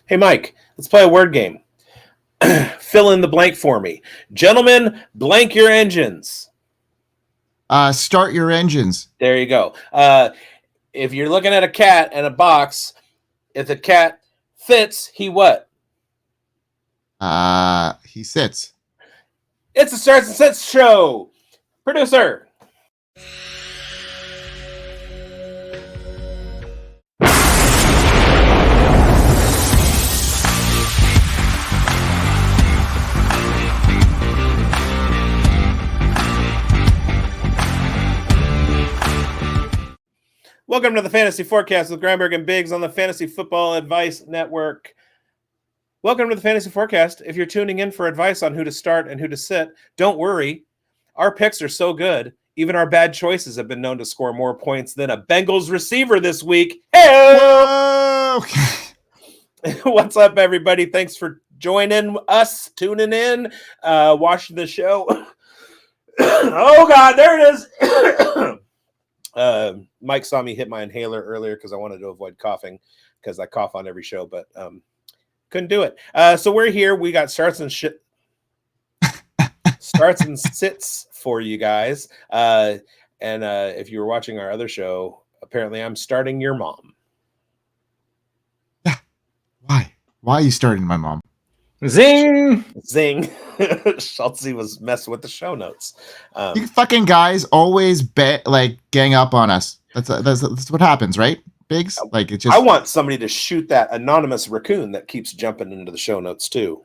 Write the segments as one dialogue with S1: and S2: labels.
S1: Hey, Mike, let's play a word game. Fill in the blank for me. Gentlemen, blank your engines.
S2: Start your engines.
S1: There you go. If you're looking at a cat and a box, if the cat fits, he what?
S2: He sits.
S1: It's a Starts and Sits show. Producer. Welcome to the Fantasy Forecast with Grindberg and bigz on the Fantasy Football Advice Network. Welcome to the Fantasy Forecast. If you're tuning in for advice on who to start and who to sit, don't worry. Our picks are so good, even our bad choices have been known to score more points than a Bengals receiver this week. Hey! What's up, everybody? Thanks for joining us, tuning in, watching the show. Oh, God, there it is. Mike saw me hit my inhaler earlier because I wanted to avoid coughing because I cough on every show, but couldn't do it. So we're here. We got starts and sits for you guys. And if you were watching our other show, apparently I'm starting your mom.
S2: Why? Why are you starting my mom?
S1: Zing! Schultze was messing with the show notes.
S2: You fucking guys always gang up on us. That's what happens, right? Bigz? Like it just.
S1: I want somebody to shoot that anonymous raccoon that keeps jumping into the show notes too.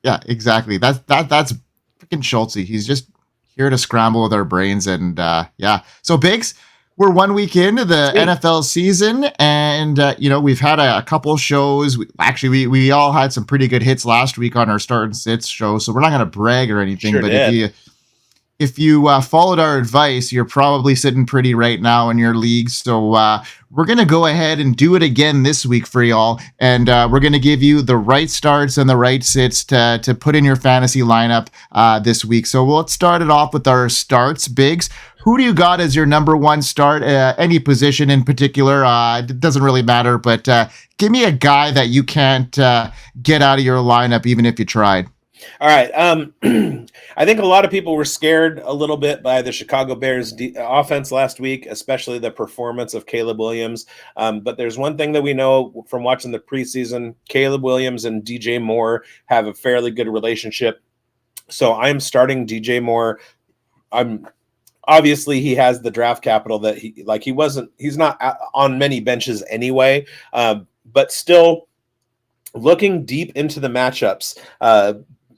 S2: Yeah, exactly. That's freaking Schultze. He's just here to scramble with our brains, and yeah. So Bigz, we're 1 week into the NFL season, and we've had a couple shows. We all had some pretty good hits last week on our start and sits show, so we're not going to brag or anything.
S1: Sure
S2: but
S1: did.
S2: if you followed our advice, you're probably sitting pretty right now in your league. So we're going to go ahead and do it again this week for y'all, and we're going to give you the right starts and the right sits to put in your fantasy lineup this week. So let's start it off with our starts. Bigz, who do you got as your number one start? Any position in particular? It doesn't really matter, but give me a guy that you can't get out of your lineup even if you tried.
S1: All right. I think a lot of people were scared a little bit by the Chicago Bears offense last week, especially the performance of Caleb Williams. But there's one thing that we know from watching the preseason. Caleb Williams and DJ Moore have a fairly good relationship. So I'm starting DJ Moore. Obviously he has the draft capital that he's not on many benches anyway. But still looking deep into the matchups,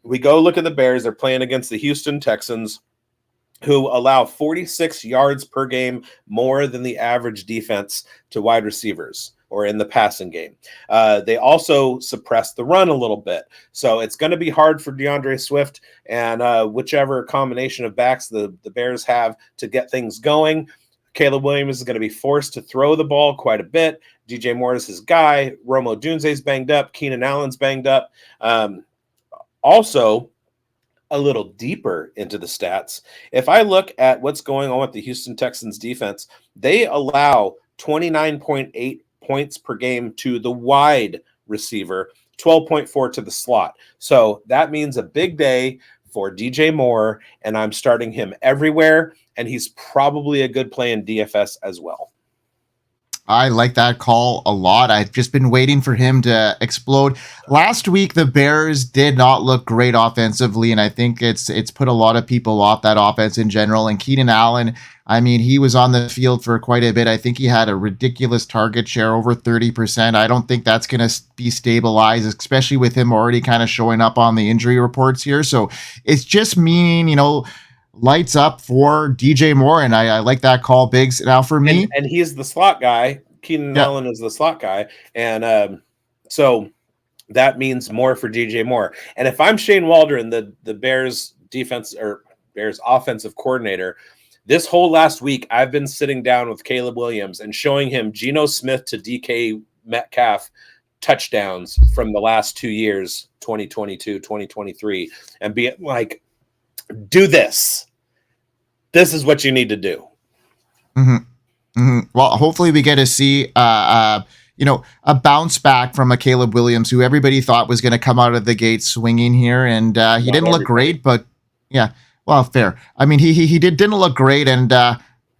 S1: we go look at the Bears. They're playing against the Houston Texans, who allow 46 yards per game more than the average defense to wide receivers or in the passing game. They also suppress the run a little bit. So it's going to be hard for DeAndre Swift and whichever combination of backs the Bears have to get things going. Caleb Williams is going to be forced to throw the ball quite a bit. DJ Moore is his guy. Rome Odunze's banged up. Keenan Allen's banged up. Also, a little deeper into the stats, if I look at what's going on with the Houston Texans defense, they allow 29.8 points per game to the wide receiver, 12.4 to the slot. So that means a big day for DJ Moore, and I'm starting him everywhere, and he's probably a good play in DFS as well.
S2: I like that call a lot. I've just been waiting for him to explode. Last week, the Bears did not look great offensively, and I think it's put a lot of people off that offense in general. And Keenan Allen, I mean, he was on the field for quite a bit. I think he had a ridiculous target share, over 30%. I don't think that's going to be stabilized, especially with him already kind of showing up on the injury reports here. So it's just meaning, lights up for DJ Moore, and I like that call, Bigz. Now for me,
S1: and he's the slot guy. Keenan Allen is the slot guy, and so that means more for DJ Moore. And if I'm Shane Waldron, the Bears defense or Bears offensive coordinator, this whole last week I've been sitting down with Caleb Williams and showing him Geno Smith to DK Metcalf touchdowns from the last 2 years, 2022, 2023, and be like, do this. This is what you need to do.
S2: Mm-hmm. Mm-hmm. Well, hopefully we get to see a bounce back from a Caleb Williams, who everybody thought was going to come out of the gate swinging here, and he didn't look great, but yeah, well, fair. I mean, he didn't look great, and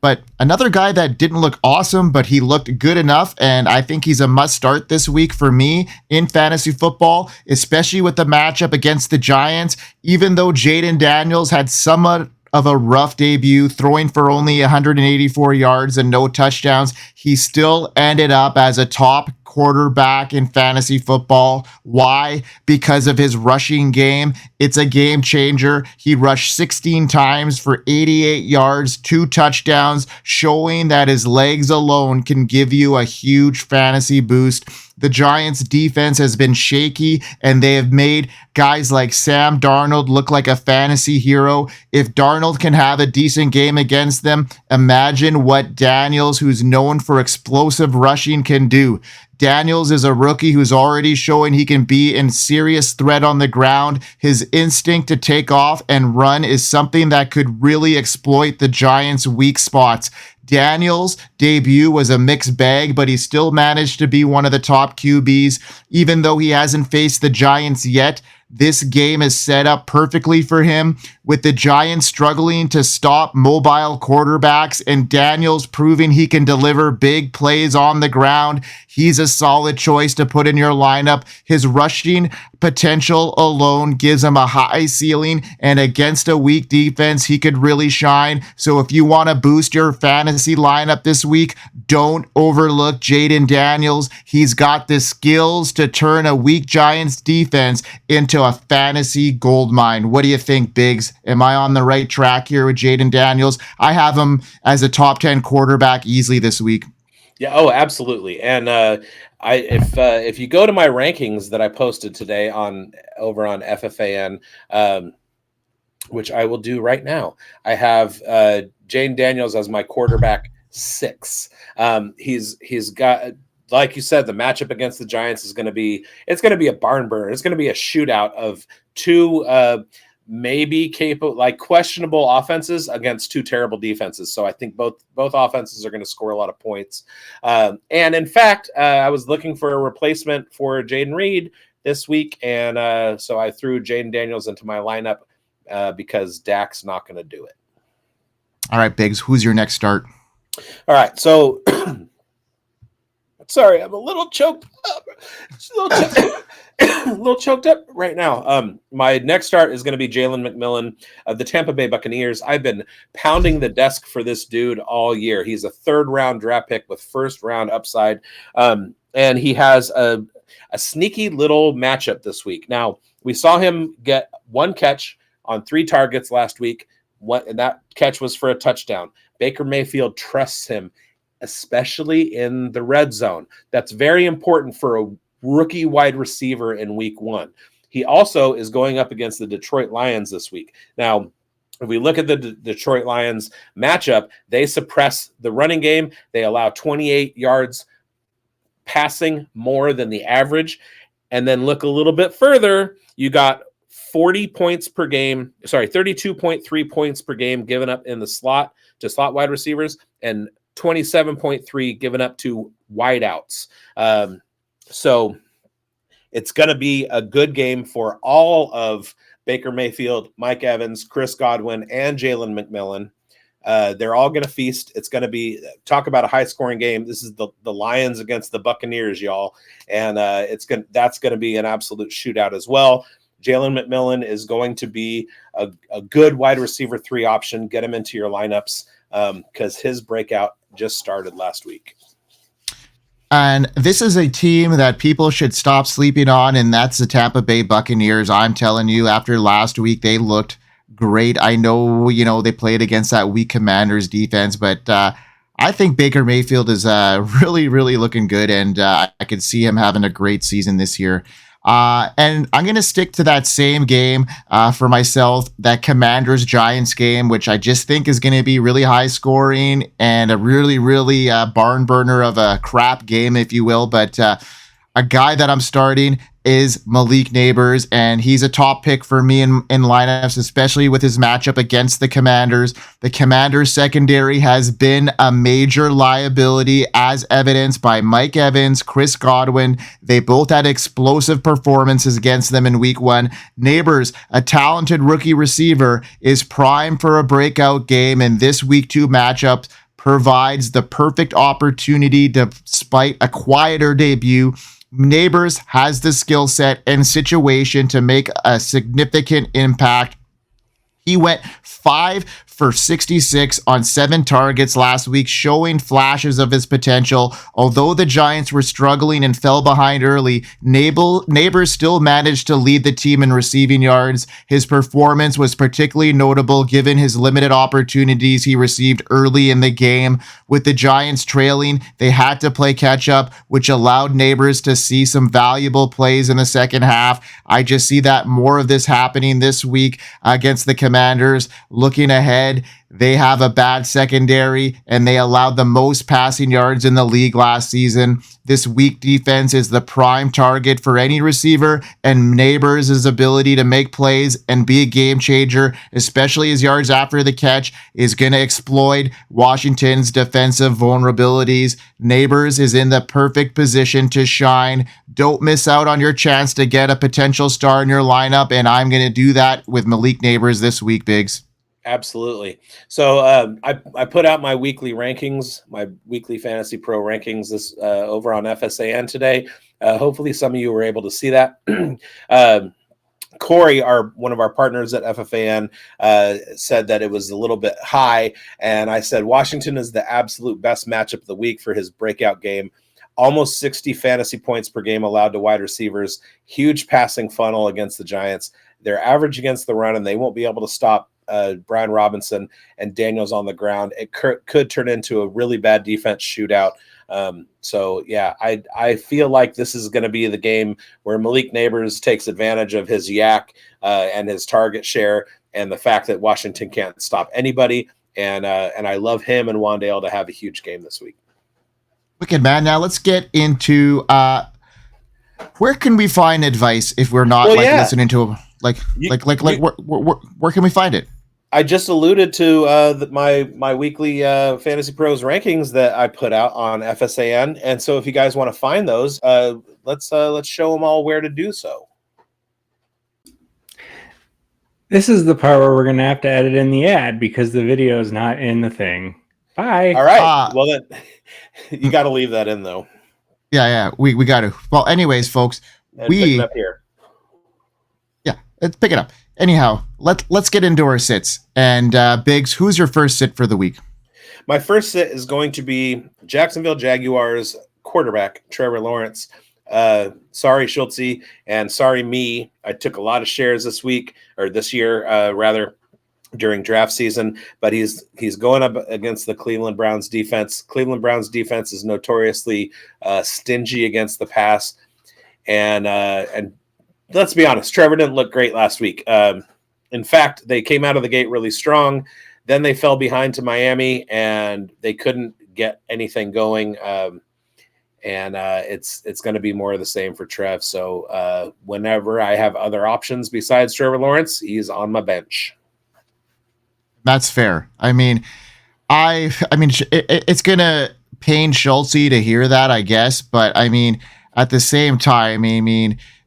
S2: but another guy that didn't look awesome, but he looked good enough, and I think he's a must start this week for me in fantasy football, especially with the matchup against the Giants. Even though Jayden Daniels had somewhat of a rough debut, throwing for only 184 yards and no touchdowns, he still ended up as a top quarterback in fantasy football. Why? Because of his rushing game. It's a game changer. He rushed 16 times for 88 yards, 2 touchdowns, showing that his legs alone can give you a huge fantasy boost. The Giants' defense has been shaky, and they have made guys like Sam Darnold look like a fantasy hero. If Darnold can have a decent game against them, imagine what Daniels, who's known for explosive rushing, can do. Daniels is a rookie who's already showing he can be in serious threat on the ground. His instinct to take off and run is something that could really exploit the Giants' weak spots. Daniels' debut was a mixed bag, but he still managed to be one of the top QBs. Even though he hasn't faced the Giants yet, this game is set up perfectly for him, with the Giants struggling to stop mobile quarterbacks and Daniels proving he can deliver big plays on the ground. He's a solid choice to put in your lineup. His rushing potential alone gives him a high ceiling, and against a weak defense, he could really shine. So if you want to boost your fantasy lineup this week, don't overlook Jayden Daniels. He's got the skills to turn a weak Giants defense into a fantasy goldmine. What do you think, Biggs? Am I on the right track here with Jayden Daniels? I have him as a top 10 quarterback easily this week.
S1: Yeah. Oh, absolutely. And if you go to my rankings that I posted today over on FFAN, which I will do right now, I have Jayden Daniels as my quarterback 6. He's got, like you said, the matchup against the Giants is going to be a barn burner. It's going to be a shootout of two maybe capable, like questionable offenses against 2 terrible defenses. So I think both offenses are going to score a lot of points. And in fact, I was looking for a replacement for Jayden Reed this week, and so I threw Jayden Daniels into my lineup because Dak's not going to do it.
S2: All right, Biggs, who's your next start?
S1: All right, so sorry, I'm a little choked up. A little choked up right now. My next start is going to be Jalen McMillan of the Tampa Bay Buccaneers. I've been pounding the desk for this dude all year. He's a 3rd-round draft pick with 1st-round upside, and he has a sneaky little matchup this week. Now, we saw him get 1 catch on 3 targets last week, and that catch was for a touchdown. Baker Mayfield trusts him, especially in the red zone. That's very important for a rookie wide receiver in week 1. He also is going up against the Detroit Lions this week. Now, if we look at the Detroit Lions matchup, they suppress the running game. They allow 28 yards passing more than the average. And then look a little bit further, you got 32.3 points per game given up in the slot to slot wide receivers, and 27.3 given up to wideouts. So it's going to be a good game for all of Baker Mayfield, Mike Evans, Chris Godwin, and Jalen McMillan. They're all going to feast. It's going to be, talk about a high-scoring game. This is the Lions against the Buccaneers, y'all, and that's going to be an absolute shootout as well. Jalen McMillan is going to be a good wide receiver 3 option. Get him into your lineups because his breakout just started last week.
S2: And this is a team that people should stop sleeping on, and that's the Tampa Bay Buccaneers. I'm telling you, after last week, they looked great. I know, they played against that weak Commanders defense, but I think Baker Mayfield is really, really looking good, and I could see him having a great season this year. And I'm going to stick to that same game for myself, that Commanders-Giants game, which I just think is going to be really high scoring and a really, really barn burner of a crap game, if you will. But a guy that I'm starting is Malik Neighbors, and he's a top pick for me in lineups, especially with his matchup against the Commanders. The Commanders secondary has been a major liability, as evidenced by Mike Evans, Chris Godwin. They both had explosive performances against them in week 1. Neighbors, a talented rookie receiver, is primed for a breakout game, and this week 2 matchup provides the perfect opportunity despite a quieter debut. Neighbors has the skill set and situation to make a significant impact. He went 5 for 66 on 7 targets last week, showing flashes of his potential. Although the Giants were struggling and fell behind early, Neighbors still managed to lead the team in receiving yards. His performance was particularly notable given his limited opportunities he received early in the game. With the Giants trailing, they had to play catch up, which allowed Neighbors to see some valuable plays in the second half. I just see that more of this happening this week against the Commanders. Looking ahead, they have a bad secondary, and they allowed the most passing yards in the league last season. This weak defense is the prime target for any receiver, and Neighbors' ability to make plays and be a game changer, especially his yards after the catch, is going to exploit Washington's defensive vulnerabilities. Neighbors is in the perfect position to shine. Don't miss out on your chance to get a potential star in your lineup, and I'm going to do that with Malik Neighbors this week, Biggs.
S1: Absolutely. So I put out my weekly rankings, my weekly Fantasy Pro rankings this over on FSAN today. Hopefully some of you were able to see that. Corey, one of our partners at FFAN, said that it was a little bit high, and I said Washington is the absolute best matchup of the week for his breakout game. Almost 60 fantasy points per game allowed to wide receivers. Huge passing funnel against the Giants. They're average against the run, and they won't be able to stop Brian Robinson and Daniels on the ground. It could turn into a really bad defense shootout. So yeah, I feel like this is going to be the game where Malik Neighbors takes advantage of his yak and his target share, and the fact that Washington can't stop anybody. And I love him and Wandale to have a huge game this week.
S2: Wicked, man. Now let's get into where can we find advice if we're not listening to where can we find it?
S1: I just alluded to my weekly Fantasy Pros rankings that I put out on FSAN, and so if you guys want to find those, let's show them all where to do so.
S3: This is the part where we're going to have to edit in the ad because the video is not in the thing. Bye.
S1: All right. Well, then you got to leave that in, though.
S2: Yeah. We got to. Well, anyways, folks,
S1: pick it up here.
S2: Yeah, let's pick it up. Anyhow, let's get into our sits. And Biggs, who's your first sit for the week?
S1: My first sit is going to be Jacksonville Jaguars quarterback Trevor Lawrence. Sorry, Schultze, and sorry, me. I took a lot of shares this year, during draft season, but he's going up against the Cleveland Browns defense. Cleveland Browns defense is notoriously stingy against the pass, and let's be honest, Trevor didn't look great last week. In fact, they came out of the gate really strong. Then they fell behind to Miami, and they couldn't get anything going. It's going to be more of the same for Trev. So whenever I have other options besides Trevor Lawrence, he's on my bench.
S2: That's fair. I mean, it's going to pain Schultze to hear that, I guess. But I mean, at the same time,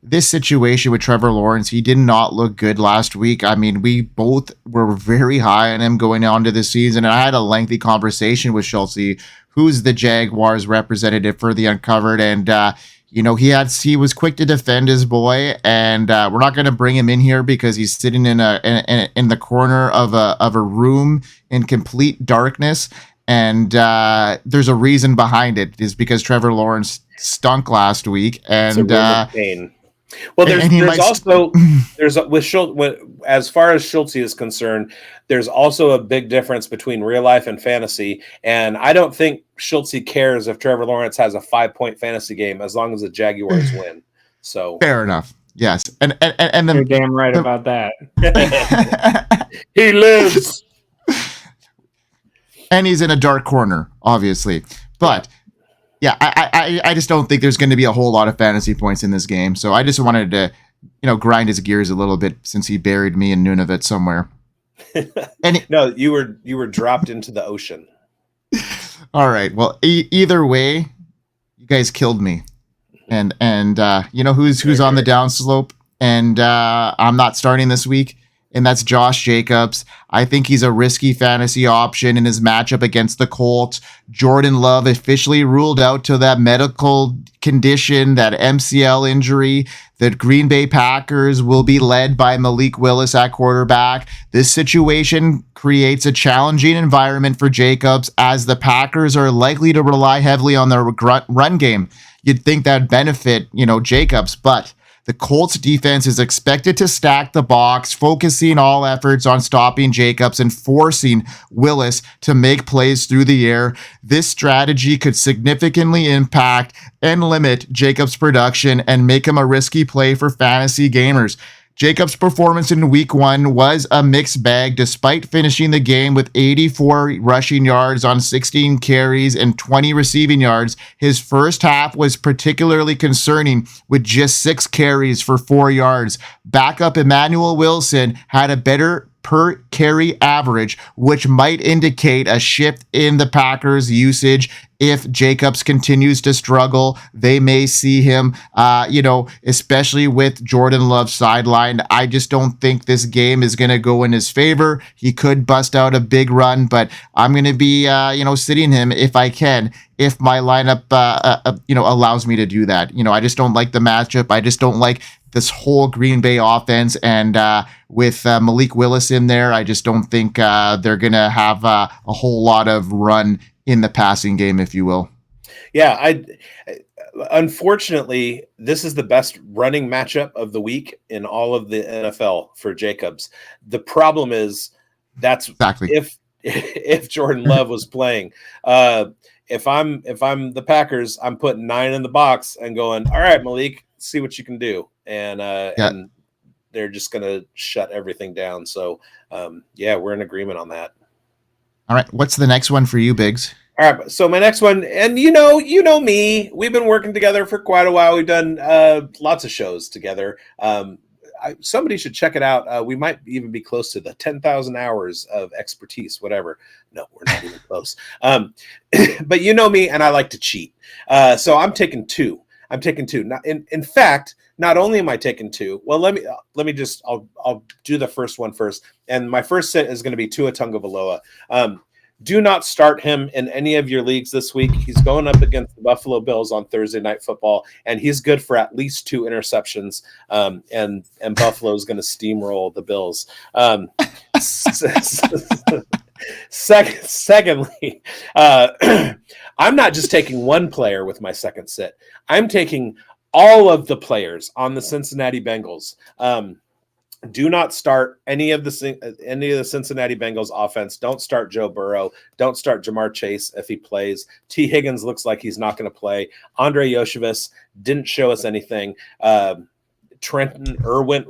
S2: this situation with Trevor Lawrence, he did not look good last week. I mean, we both were very high on him going on to the season. And I had a lengthy conversation with Schultze, who's the Jaguars representative for the Uncovered. And, he was quick to defend his boy. And we're not going to bring him in here because he's sitting in the corner of a room in complete darkness. And there's a reason behind it, is because Trevor Lawrence stunk last week. And
S1: well, with Schultz, as far as Schultze is concerned, there's also a big difference between real life and fantasy. And I don't think Schultze cares if Trevor Lawrence has a 5-point fantasy game as long as the Jaguars win. So
S2: fair enough. Yes. And then
S3: you're damn right about that.
S1: He lives.
S2: And he's in a dark corner, obviously. But Yeah, I just don't think there's going to be a whole lot of fantasy points in this game. So I just wanted to, grind his gears a little bit since he buried me in Nunavut somewhere.
S1: No, you were dropped into the ocean.
S2: All right. Well, either way, you guys killed me. And who's on the downslope? And I'm not starting this week. And that's Josh Jacobs. I think he's a risky fantasy option in his matchup against the Colts. Jordan Love officially ruled out to that medical condition, that MCL injury. The Green Bay Packers will be led by Malik Willis at quarterback. This situation creates a challenging environment for Jacobs as the Packers are likely to rely heavily on their run game. You'd think that'd benefit, Jacobs, but the Colts defense is expected to stack the box, focusing all efforts on stopping Jacobs and forcing Willis to make plays through the air. This strategy could significantly impact and limit Jacobs' production and make him a risky play for fantasy gamers. Jacobs' performance in week 1 was a mixed bag despite finishing the game with 84 rushing yards on 16 carries and 20 receiving yards. His first half was particularly concerning with just 6 carries for 4 yards. Backup Emmanuel Wilson had a better per carry average, which might indicate a shift in the Packers' usage. If Jacobs continues to struggle, they may see him, especially with Jordan Love sidelined. I just don't think this game is going to go in his favor. He could bust out a big run, but I'm going to be, sitting him if I can, if my lineup, allows me to do that. I just don't like the matchup. I just don't like this whole Green Bay offense, and with Malik Willis in there, I just don't think they're going to have a whole lot of run in the passing game, if you will.
S1: Yeah, unfortunately, this is the best running matchup of the week in all of the NFL for Jacobs. The problem is that's
S2: exactly
S1: if Jordan Love was playing. If I'm the Packers, I'm putting 9 in the box and going, all right, Malik, see what you can do. And they're just going to shut everything down. So, we're in agreement on that.
S2: All right. What's the next one for you, Biggs?
S1: All right. So my next one, and you know me, we've been working together for quite a while. We've done lots of shows together. Somebody should check it out. We might even be close to the 10,000 hours of expertise, whatever. No, we're not even close. But you know me, and I like to cheat. So I'm taking 2. Now, in fact, not only am I taking 2. Well, let me just I'll do the first one first. And my first set is going to be Tua Tagovailoa. Do not start him in any of your leagues this week. He's going up against the Buffalo Bills on Thursday Night Football, and he's good for at least 2 interceptions. And Buffalo is going to steamroll the Bills. Secondly, I'm not just taking one player with my second sit. I'm taking all of the players on the Cincinnati Bengals. Do not start any of the Cincinnati Bengals offense. Don't start Joe Burrow. Don't start Jamar Chase if he plays. T. Higgins looks like he's not going to play. Andre Yoshevich didn't show us anything. Trenton Irwin,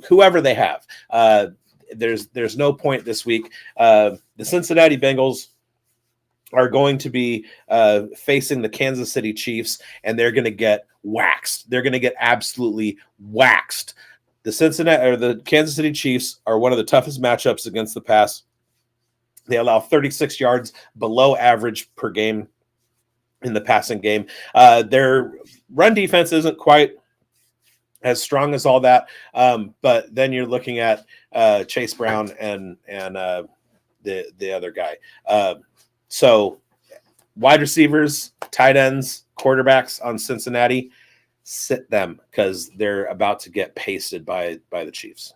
S1: whoever they have. There's no point this week. The Cincinnati Bengals are going to be facing the Kansas City Chiefs, and they're going to get waxed. They're going to get absolutely waxed. The Kansas City Chiefs are one of the toughest matchups against the pass. They allow 36 yards below average per game in the passing game. Their run defense isn't quite as strong as all that, but then you're looking at Chase Brown and the other guy. So wide receivers, tight ends, quarterbacks on Cincinnati, sit them because they're about to get pasted by the Chiefs.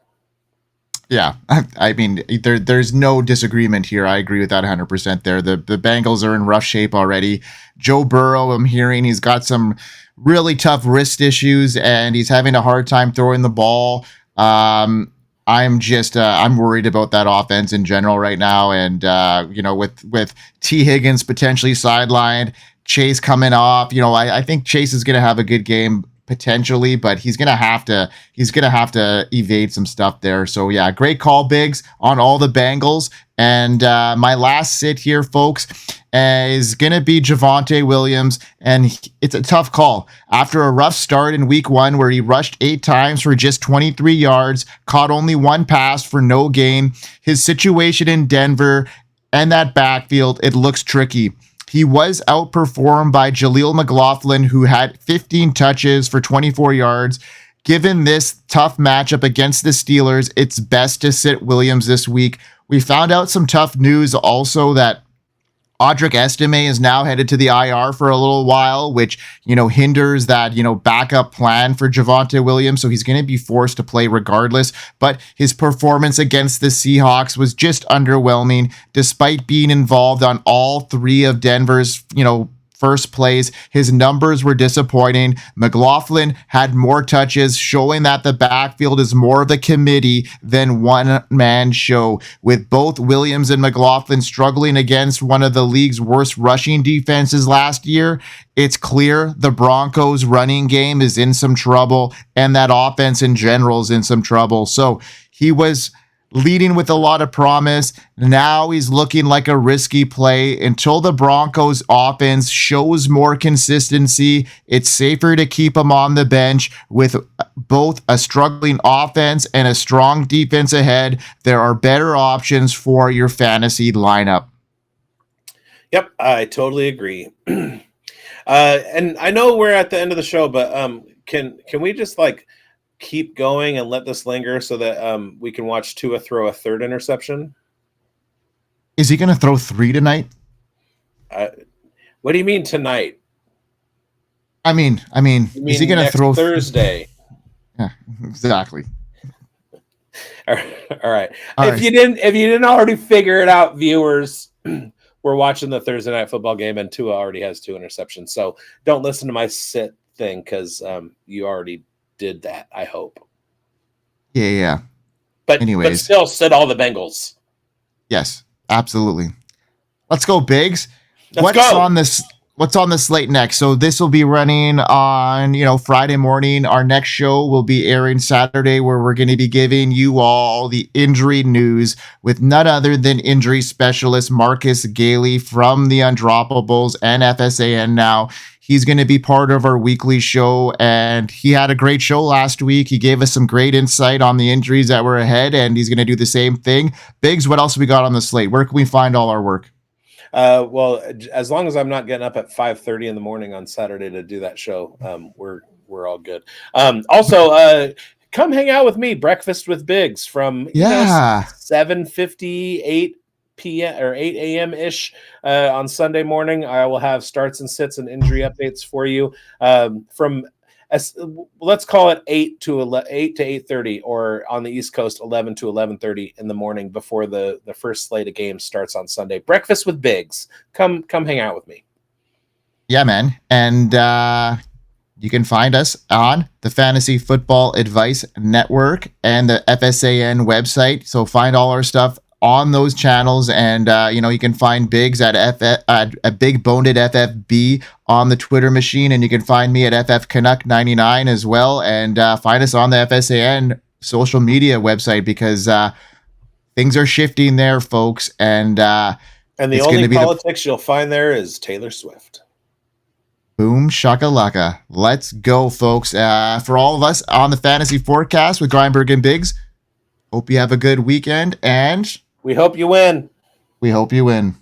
S2: Yeah, I mean, there's no disagreement here. I agree with that 100% there. The Bengals are in rough shape already. Joe Burrow, I'm hearing he's got some really tough wrist issues and he's having a hard time throwing the ball. I'm worried about that offense in general right now. And, with T. Higgins potentially sidelined, Chase coming off, I think Chase is going to have a good game. potentially, but he's gonna have to evade some stuff there. So yeah, great call, bigz, on all the Bengals. And my last sit here, folks, is gonna be Javonte Williams, and it's a tough call after a rough start in week 1 where he rushed 8 times for just 23 yards, caught only 1 pass for no gain. His situation in Denver and that backfield, it looks tricky. He was outperformed by Jaleel McLaughlin, who had 15 touches for 24 yards. Given this tough matchup against the Steelers, it's best to sit Williams this week. We found out some tough news also that Audric Estime is now headed to the IR for a little while, which, hinders that, backup plan for Javonte Williams. So he's going to be forced to play regardless. But his performance against the Seahawks was just underwhelming, despite being involved on all 3 of Denver's, first plays. His numbers were disappointing. McLaughlin had more touches, showing that the backfield is more of a committee than one-man show. With both Williams and McLaughlin struggling against one of the league's worst rushing defenses last year, it's clear the Broncos' running game is in some trouble, and that offense in general is in some trouble. So he was leading with a lot of promise. Now he's looking like a risky play. Until the Broncos offense shows more consistency, it's safer to keep him on the bench. With both a struggling offense and a strong defense ahead, there are better options for your fantasy lineup.
S1: Yep, I totally agree. And I know we're at the end of the show, but can we just keep going and let this linger so that we can watch Tua throw a 3rd interception?
S2: Is he going to throw 3 tonight?
S1: What do you mean tonight?
S2: I mean, is he going to throw
S1: Thursday?
S2: Yeah, exactly.
S1: All right. If you didn't already figure it out, viewers, we're watching the Thursday night football game, and Tua already has 2 interceptions. So don't listen to my sit thing because you already did that, I hope.
S2: Yeah.
S1: But still sit all the Bengals.
S2: Yes, absolutely. Let's go, bigz.
S1: What's
S2: on the slate next? So this will be running on, Friday morning. Our next show will be airing Saturday, where we're going to be giving you all the injury news with none other than injury specialist Marcus Gailey from the Undroppables and FSAN now. He's going to be part of our weekly show, and he had a great show last week. He gave us some great insight on the injuries that were ahead, and he's going to do the same thing. Bigz, what else have we got on the slate? Where can we find all our work?
S1: Well, as long as I'm not getting up at 5:30 in the morning on Saturday to do that show, we're all good. Also, come hang out with me, Breakfast with Bigz, from 7:58 p.m. or 8 a.m. ish on Sunday morning. I will have starts and sits and injury updates for you from let's call it 8 to 8:30, or on the East Coast 11 to 11:30 in the morning before the first slate of games starts on Sunday. Breakfast with Bigz. Come hang out with me.
S2: Yeah, man. And you can find us on the Fantasy Football Advice Network and the FSAN website. So find all our stuff on those channels, and you can find Bigz at Big Boned FFB on the Twitter machine, and you can find me at FF Canuck 99 as well, and find us on the FSAN social media website, because things are shifting there, folks, and the
S1: only politics you'll find there is Taylor Swift.
S2: Boom shakalaka. Let's go, folks. For all of us on the Fantasy Forecast with Grindberg and Bigz, hope you have a good weekend, and
S1: we hope you win.
S2: We hope you win.